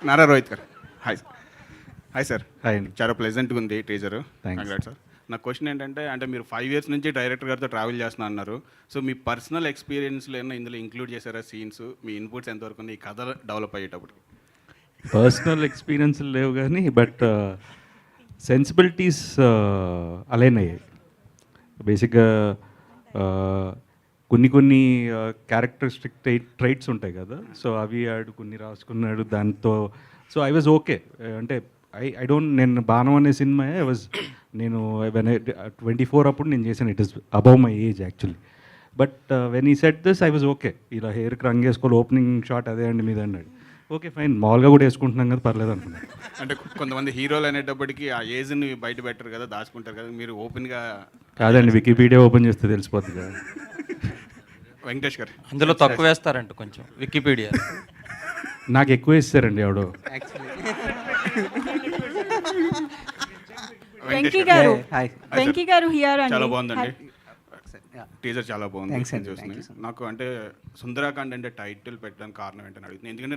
నారా రోహిత్ గారు. Hi hi sir. Hi అండి. చాలా ప్లెజెంట్గా ఉంది టీజర్. Thanks. Congrat sir. నా క్వశ్చన్ ఏంటంటే, అంటే మీరు 5 years నుంచి డైరెక్టర్ గారితో ట్రావెల్ చేస్తున్నా అన్నారు. సో మీ పర్సనల్ ఎక్స్పీరియన్స్లో ఏమైనా ఇందులో ఇంక్లూడ్ చేశారా సీన్స్? మీ ఇన్పుట్స్ ఎంతవరకు ఉంది ఈ కథ డెవలప్ అయ్యేటప్పుడు? పర్సనల్ ఎక్స్పీరియన్స్ లేవు కానీ బట్ సెన్సిబిలిటీస్ అలైనయ్యాయి. బేసిక్గా కొన్ని క్యారెక్టరిస్టిక్ ట్రైట్స్ ఉంటాయి కదా, సో అవి ఆడు కొన్ని రాసుకున్నాడు దాంతో. So I was okay. అంటే ఐ డోంట్, నేను బాణం అనే సినిమా నేను 24 అప్పుడు నేను చేశాను. It is above my age actually. But when he said this I was okay. ఇలా హెయిర్కి రంగు వేసుకోవాలి, ఓపెనింగ్ షాట్ అదే అండి మీద అన్నాడు. ఓకే ఫైన్, మామూలుగా కూడా వేసుకుంటున్నాం కదా, పర్లేదు అనుకున్నాను. అంటే కొంతమంది హీరోలు అనేటప్పటికి ఆ ఏజ్ని బయట పెట్టరు కదా, దాచుకుంటారు కదా, మీరు ఓపెన్గా. కాదండి, వికీపీడియా ఓపెన్ చేస్తే తెలిసిపోతుంది కదా. వెంకటేష్ గారు. అందులో తక్కువ వేస్తారంట కొంచెం వికీపీడియా. నాకు ఎక్కువ వేస్తారండి ఎవడో. వెంకీ గారు, వెంకీ గారు హియర్ అండి. చాలా బాగుందండి Yeah. టీజర్, చాలా బాగుంది. Thanks అండి. చూస్తున్నాను. Thank you so much. నాకు అంటే సుందరాకాండ్ అంటే టైటిల్ పెట్టడానికి కారణం ఏంటని అడుగుతుంది. ఎందుకంటే